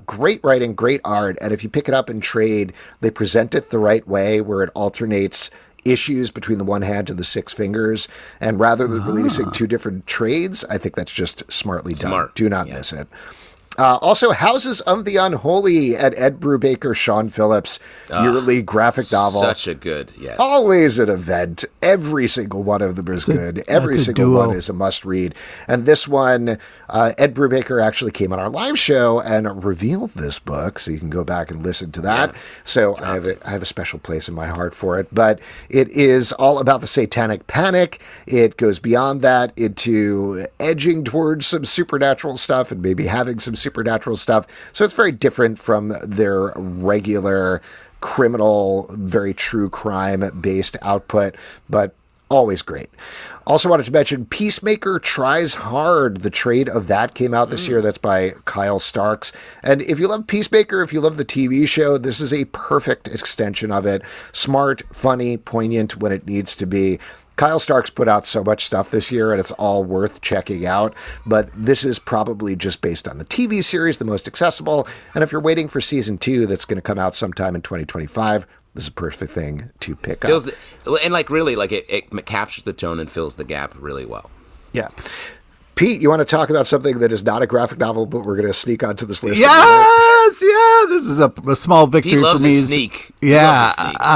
Great writing, great art, and if you pick it up in trade, they present it the right way, where it alternates issues between the one hand and the Six Fingers, and rather than releasing two different trades, I think that's just smartly done. Do not miss it. Also, Houses of the Unholy at Ed Brubaker, Sean Phillips, yearly graphic novel. Such a good, yes. Always an event. Every single one of them is good. Every single one is a must-read. And this one, Ed Brubaker actually came on our live show and revealed this book, so you can go back and listen to that. Yeah. So I have a special place in my heart for it. But it is all about the Satanic Panic. It goes beyond that into edging towards some supernatural stuff and maybe having some supernatural stuff. So it's very different from their regular criminal, very true crime-based output, but always great. Also wanted to mention Peacemaker Tries Hard. The trade of that came out this year. That's by Kyle Starks. And if you love Peacemaker, if you love the TV show, this is a perfect extension of it. Smart, funny, poignant when it needs to be. Kyle Starks put out so much stuff this year, and it's all worth checking out. But this is probably just based on the TV series, the most accessible. And if you're waiting for season 2, that's going to come out sometime in 2025, this is a perfect thing to pick up. It captures the tone and fills the gap really well. Yeah. Pete, you want to talk about something that is not a graphic novel, but we're going to sneak onto this list? Yes, this is a small victory for me. Sneak. Yeah,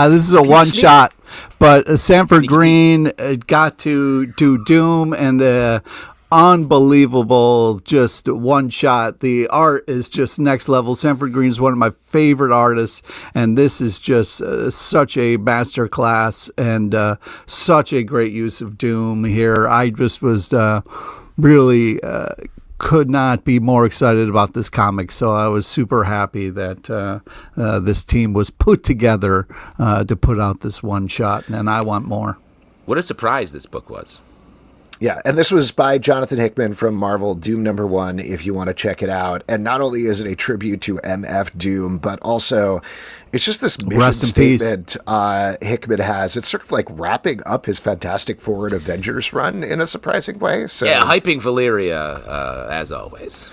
this is a one-shot. But Sanford Green got to do Doom, and unbelievable, just one shot. The art is just next level. Sanford Green is one of my favorite artists, and this is just such a master class and such a great use of Doom here. I just was really could not be more excited about this comic. So I was super happy that this team was put together to put out this one shot, and I want more. What a surprise this book was. Yeah, and this was by Jonathan Hickman from Marvel, Doom #1, if you want to check it out. And not only is it a tribute to MF Doom, but also it's just this mission statement Hickman has. It's sort of like wrapping up his Fantastic Four and Avengers run in a surprising way. So, yeah, hyping Valyria, as always.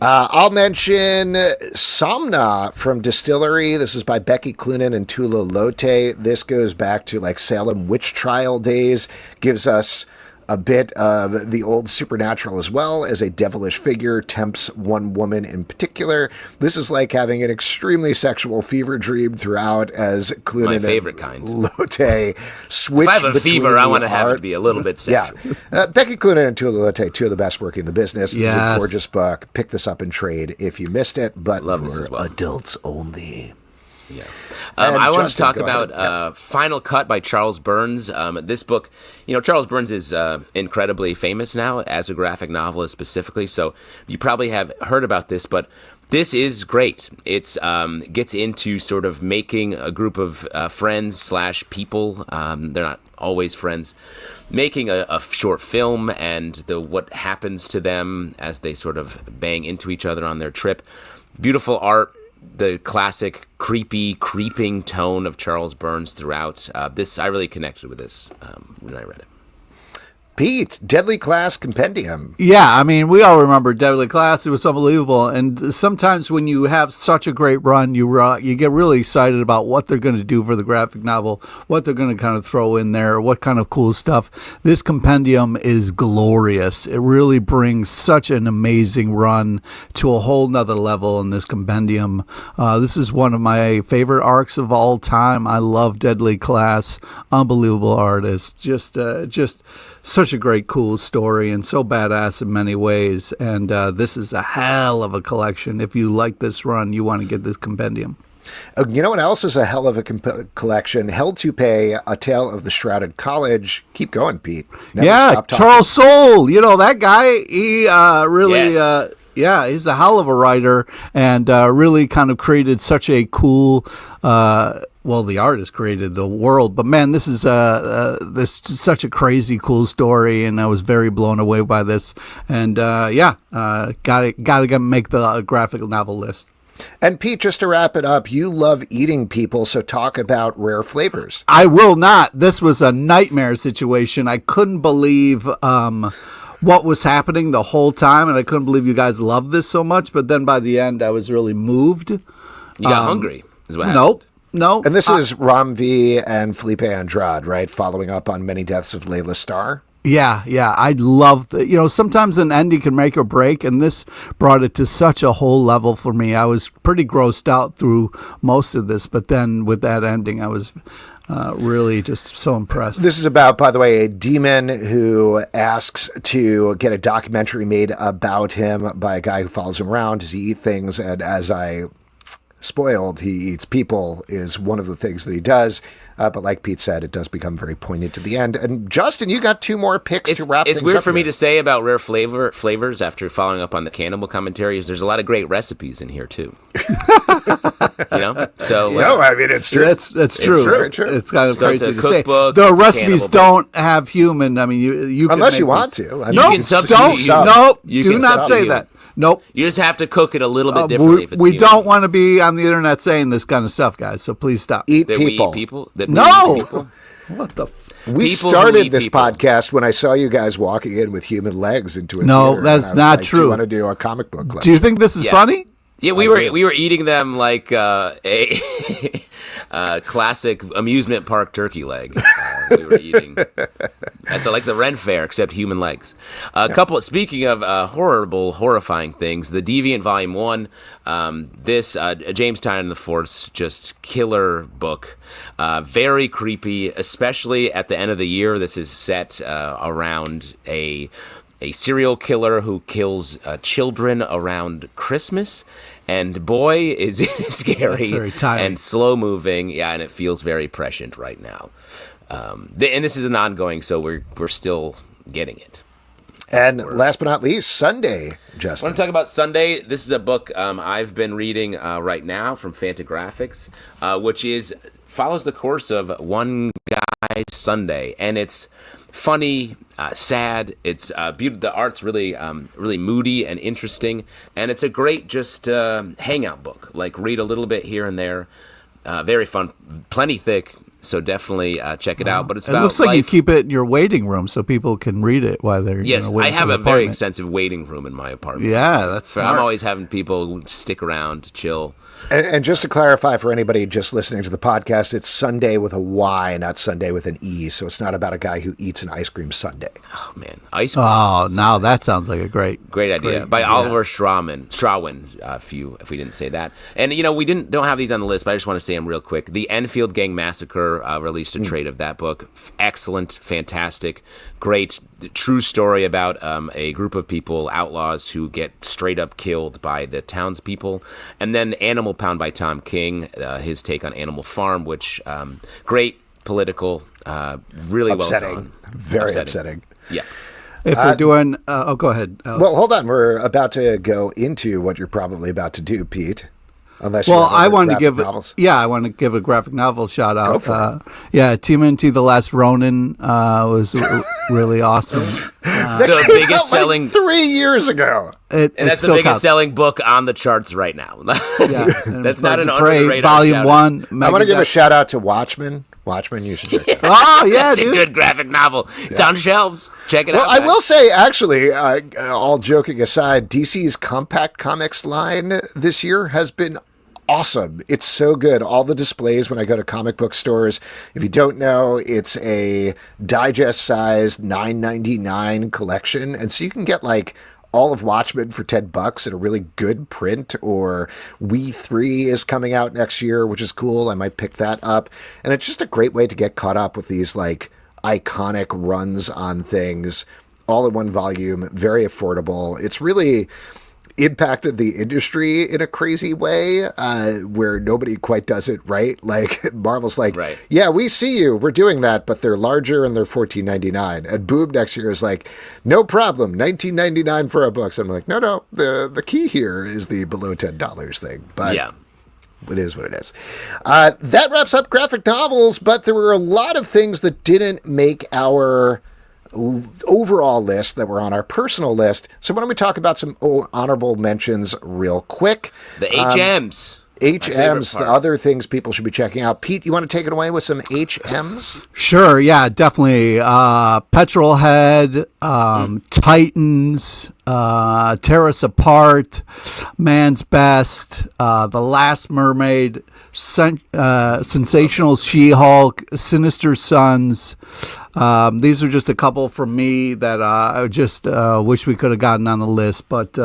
I'll mention Somna from Distillery. This is by Becky Cloonan and Tula Lote. This goes back to like Salem witch trial days, gives us a bit of the old supernatural as well as a devilish figure tempts one woman in particular. This is like having an extremely sexual fever dream throughout as Cloonan My favorite kind. Lote switch. If I have a fever, I want to have art. it be a little bit sexual. Yeah. Becky Cloonan and Tula Lote, two of the best working in the business. This is Yes. a gorgeous book. Pick this up and trade if you missed it, but Love this as well. adults only. Yeah. And I want to Justin, talk go about ahead. Final Cut by Charles Burns. This book, Charles Burns is incredibly famous now as a graphic novelist specifically, so you probably have heard about this, but this is great. It's gets into sort of making a group of friends / people, they're not always friends, making a short film and what happens to them as they sort of bang into each other on their trip. Beautiful art. The classic creeping tone of Charles Burns throughout. I really connected with this when I read it. Pete, Deadly Class Compendium. Yeah, I mean, we all remember Deadly Class. It was unbelievable. And sometimes when you have such a great run, you get really excited about what they're going to do for the graphic novel, what they're going to kind of throw in there, what kind of cool stuff. This compendium is glorious. It really brings such an amazing run to a whole nother level in this compendium. This is one of my favorite arcs of all time. I love Deadly Class. Unbelievable artist. Just such a great, cool story and so badass in many ways. And this is a hell of a collection. If you like this run, you want to get this compendium. You know what else is a hell of a collection? Hell to Pay, A Tale of the Shrouded College. Keep going, Pete. Never stop talking. Charles Soule. That guy, he really... Yes. Yeah, he's a hell of a writer and really kind of created such a cool... the artist created the world, but man, this is such a crazy cool story, and I was very blown away by this. And gotta make the graphic novel list. And Pete, just to wrap it up, you love eating people, so talk about Rare Flavors. I will not. This was a nightmare situation. I couldn't believe what was happening the whole time, and I couldn't believe you guys loved this so much. But then by the end, I was really moved. You got hungry, is what happened. No. And this is Ram V and Felipe Andrade, right? Following up on Many Deaths of Leila Starr. Yeah. I love, sometimes an ending can make or break, and this brought it to such a whole level for me. I was pretty grossed out through most of this, but then with that ending, I was really just so impressed. This is about, by the way, a demon who asks to get a documentary made about him by a guy who follows him around as he eats things, and as I spoiled, he eats people is one of the things that he does. But like Pete said, it does become very poignant to the end. And Justin, you got two more picks to wrap things up. It's weird for me here. to say about Rare Flavors after following up on the cannibal commentaries. There's a lot of great recipes in here too. So I mean, it's true. That's true. Very true. It's kind of So it's crazy a to say. cookbook, The it's a recipes cannibal don't have human. I mean, you can Unless make you want these. to. I You mean, can substitute- Don't. you- Nope. you Do can not say substitute. that. Nope. You just have to cook it a little bit differently. If it's We human. don't want to be on the internet saying this kind of stuff, guys. So please stop. eat That we people. eat people. That we No. eat people? What the? We People who started eat this people. podcast when I saw you guys walking in with human legs into a No, theater, that's and I was not like, true. Do you want to do a comic book club? Do you think this is Yeah. funny? Yeah, we were eating them like a classic amusement park turkey leg. We were eating at the Ren Fair, except human legs. Speaking of horrifying things, the Deviant Volume 1. This James Tynion and the Force, just killer book. Very creepy, especially at the end of the year. This is set around a serial killer who kills children around Christmas, and boy, is it scary. That's very tiring. And slow moving. Yeah, and it feels very prescient right now. And this is an ongoing, so we're still getting it. And last but not least, Sunday, Justin. I want to talk about Sunday. This is a book I've been reading right now from Fantagraphics, which follows the course of one guy's Sunday, and it's funny, sad. It's beautiful. The art's really moody and interesting, and it's a great just hangout book. Like read a little bit here and there. Very fun, plenty thick. So definitely check it out. But it looks like you keep it in your waiting room so people can read it while they're waiting. I have a very extensive waiting room in my apartment. Yeah, that's smart. I'm always having people stick around, chill. And just to clarify for anybody just listening to the podcast, it's Sunday with a Y, not Sunday with an E. So it's not about a guy who eats an ice cream sundae. Oh man, ice cream. Oh, now that sounds like a great idea by Oliver Strawin. If we didn't say that, and we don't have these on the list, but I just want to say them real quick. The Enfield Gang Massacre released a trade of that book. Excellent, fantastic, great, true story about a group of people, outlaws, who get straight up killed by the townspeople, and then Animal Pound by Tom King, his take on Animal Farm, which great political, really upsetting. well done. Very upsetting. Yeah. If we're doing, go ahead, Alex. Well, hold on. We're about to go into what you're probably about to do, Pete. Unless I want to give novels. I want to give a graphic novel shout out. Go for it. TMNT The Last Ronin was really awesome. The biggest selling 3 years ago. And that's the biggest selling book on the charts right now. That's not an under the radar Volume shout 1. I want to give a shout out to Watchmen. Watchmen, you should check it out. Oh, yeah, it's a good graphic novel. It's on shelves. Check it out. Well, I will say, actually, all joking aside, DC's Compact Comics line this year has been awesome. It's so good. All the displays when I go to comic book stores, if you don't know, it's a digest-sized $9.99 collection, and so you can get like all of Watchmen for $10 in a really good print, or We 3 is coming out next year, which is cool. I might pick that up. And it's just a great way to get caught up with these like iconic runs on things all in one volume, very affordable. It's really impacted the industry in a crazy way where nobody quite does it right. Like Marvel's like, right. Yeah, we see you. We're doing that, but they're larger and they're $14.99. And Boom next year is like, no problem, $19.99 for a book. So I'm like, no. The key here is the below $10 thing. But yeah. It is what it is. That wraps up graphic novels, but there were a lot of things that didn't make our overall list that were on our personal list. So why don't we talk about some honorable mentions real quick? The HMs. HMs, the other things people should be checking out. Pete, you want to take it away with some HMs? Sure, yeah, definitely. Petrolhead, Titans, Tear Us Apart, Man's Best, The Last Mermaid, Sensational She-Hulk, Sinister Sons. These are just a couple from me that I just wish we could have gotten on the list, but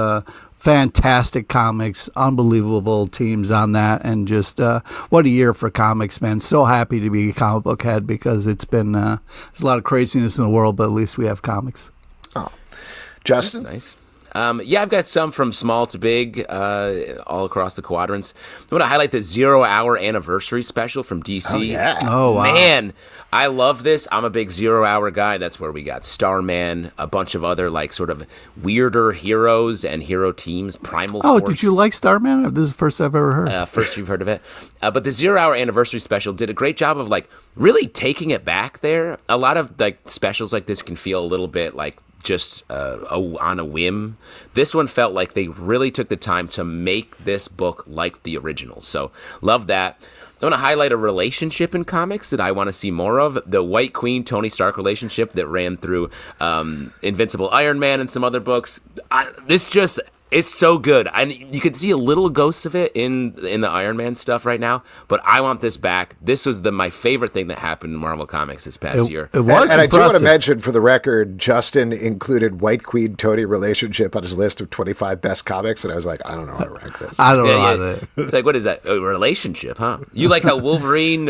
fantastic comics, unbelievable teams on that, and just what a year for comics, man. So happy to be a comic book head because it's been there's a lot of craziness in the world, but at least we have comics. Oh, Justin? That's nice. I've got some from small to big, all across the quadrants. I want to highlight the 0 Hour Anniversary special from DC. Oh, yeah. Oh, wow. Man, I love this. I'm a big 0 Hour guy. That's where we got Starman, a bunch of other like sort of weirder heroes and hero teams, Primal Force. Oh, did you like Starman? This is the first I've ever heard. First you've heard of it. But the 0 Hour Anniversary special did a great job of like really taking it back there. A lot of like specials like this can feel a little bit like just on a whim. This one felt like they really took the time to make this book like the original. So love that. I want to highlight a relationship in comics that I want to see more of. The White Queen Tony Stark relationship that ran through Invincible Iron Man and some other books. It's so good. And you could see a little ghost of it in the Iron Man stuff right now, but I want this back. This was my favorite thing that happened in Marvel Comics this past year. It was and I do want to impressive. mention, for the record, Justin included White Queen Tony relationship on his list of 25 best comics, and I was like, I don't know how to rank this. I don't know. Like, what is that? A relationship, huh? You like how Wolverine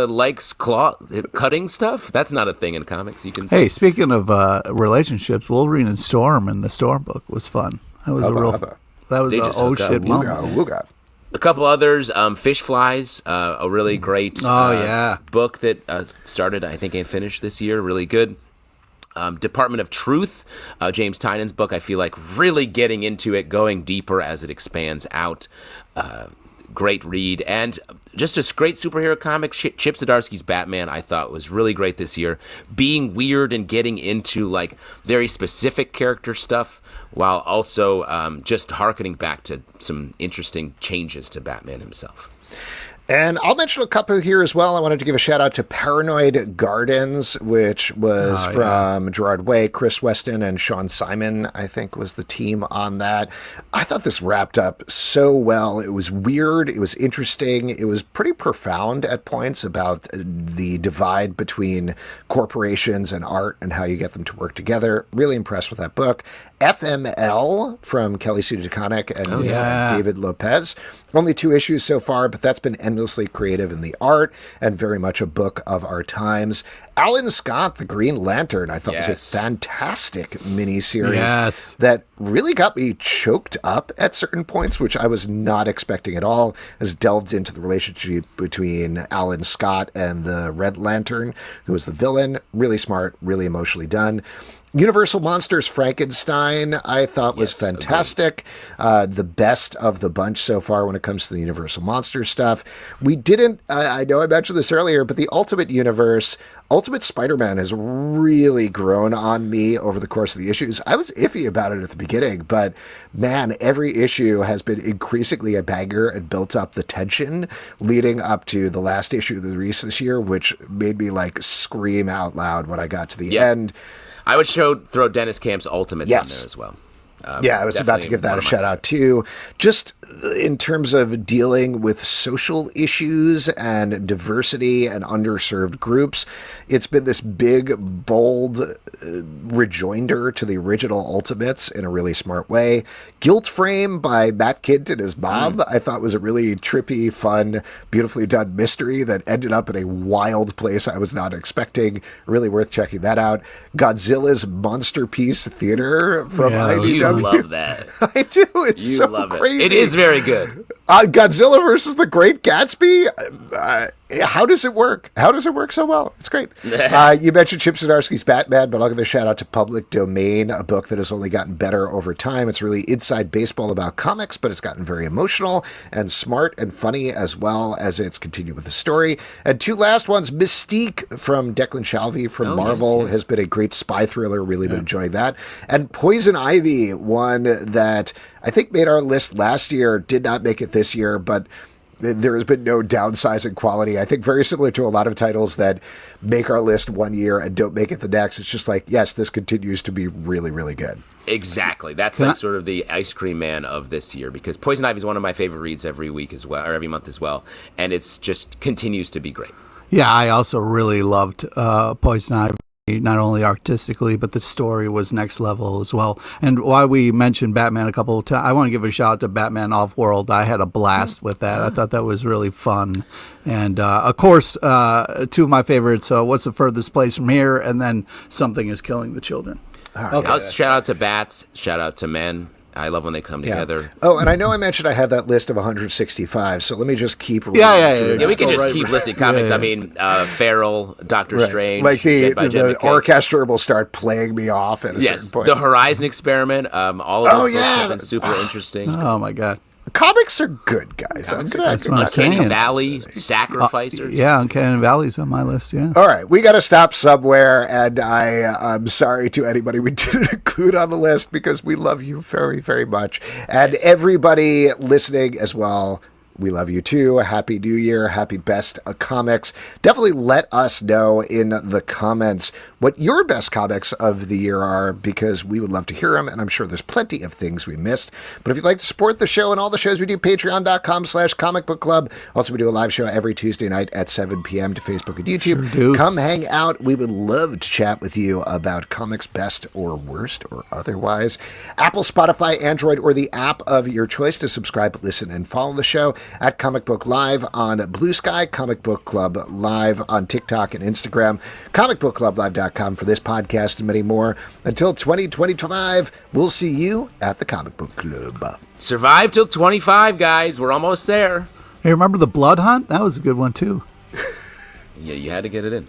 likes claw cutting stuff? That's not a thing in comics. You can say. Hey, speaking of relationships, Wolverine and Storm in the Storm book was fun. That was They a just oh hooked up. shit moment. Wooga. A couple others, Fish Flies, a really great book that started, I think, and finished this year. Really good. Department of Truth, James Tynan's book, I feel like really getting into it, going deeper as it expands out. Great read. And just a great superhero comic. Chip Zdarsky's Batman, I thought, was really great this year. Being weird and getting into like very specific character stuff while also just hearkening back to some interesting changes to Batman himself. And I'll mention a couple here as well. I wanted to give a shout out to Paranoid Gardens, which was from Gerard Way, Chris Weston, and Sean Simon, I think was the team on that. I thought this wrapped up so well. It was weird. It was interesting. It was pretty profound at points about the divide between corporations and art and how you get them to work together. Really impressed with that book. FML from Kelly Sue DeConnick and David Lopez. Only 2 issues so far, but that's been endlessly creative in the art and very much a book of our times. Alan Scott, The Green Lantern, I thought was a fantastic miniseries that really got me choked up at certain points, which I was not expecting at all, as delved into the relationship between Alan Scott and the Red Lantern, who was the villain. Really smart, really emotionally done. Universal Monsters Frankenstein, I thought was fantastic. The best of the bunch so far when it comes to the Universal Monsters stuff. We didn't, I know I mentioned this earlier, but the Ultimate Universe, Ultimate Spider-Man has really grown on me over the course of the issues. I was iffy about it at the beginning, but man, every issue has been increasingly a banger and built up the tension leading up to the last issue of the release this year, which made me like scream out loud when I got to the end. I would throw Dennis Camp's Ultimates on there as well. I was about to give that a shout out too. Just in terms of dealing with social issues and diversity and underserved groups, it's been this big, bold rejoinder to the original Ultimates in a really smart way. Guilt Frame by Matt Kindt and his mom, I thought was a really trippy, fun, beautifully done mystery that ended up in a wild place I was not expecting. Really worth checking that out. Godzilla's Monster Piece Theater from IDW. You love that. I do. It's so crazy. It is very good. Godzilla versus the Great Gatsby. How does it work? How does it work so well? It's great. You mentioned Chip Zdarsky's Batman, but I'll give a shout out to Public Domain, a book that has only gotten better over time. It's really inside baseball about comics, but it's gotten very emotional and smart and funny as well as it's continued with the story. And 2 last ones, Mystique from Declan Shalvey from Marvel has been a great spy thriller. Really been enjoying that. And Poison Ivy, one that I think made our list last year, did not make it this year, but there has been no downsize in quality. I think very similar to a lot of titles that make our list one year and don't make it the next. It's just like, yes, this continues to be really, really good. Exactly. That's sort of the ice cream man of this year, because Poison Ivy is one of my favorite reads every week as well, or every month as well. And it's just continues to be great. Yeah, I also really loved Poison Ivy. Not only artistically, but the story was next level as well. And while we mentioned Batman a couple of times, I want to give a shout out to Batman Off-World. I had a blast with that. I thought that was really fun. And, of course, 2 of my favorites, What's the Furthest Place from Here? And then Something is Killing the Children. Shout out to Bats. Shout out to Men. I love when they come together. Oh, and I know I mentioned I had that list of 165, so let me just keep reading. Yeah, we can just keep listing comics. I mean, Feral, Doctor Strange. Like the orchestra will start playing me off at a certain point. The Horizon Experiment, all of those books have been super interesting. Oh, my God. Comics are good, guys. Uncanny Valley, Sacrificers. Uncanny Valley's on my list, All right, we got to stop somewhere, and I'm sorry to anybody we didn't include on the list because we love you very, very much. And everybody listening as well, we love you too. Happy New Year. Happy Best of Comics. Definitely let us know in the comments what your best comics of the year are, because we would love to hear them, and I'm sure there's plenty of things we missed. But if you'd like to support the show and all the shows we do, patreon.com/comicbookclub. Also, we do a live show every Tuesday night at 7 p.m. to Facebook and YouTube. Sure do. Come hang out. We would love to chat with you about comics best or worst or otherwise. Apple, Spotify, Android, or the app of your choice to subscribe, listen, and follow the show. At Comic Book Live on Blue Sky, Comic Book Club Live on TikTok and Instagram, comicbookclublive.com for this podcast and many more. Until 2025, we'll see you at the Comic Book Club. Survive till 25, guys. We're almost there. Hey, remember the Blood Hunt? That was a good one, too. Yeah, you had to get it in.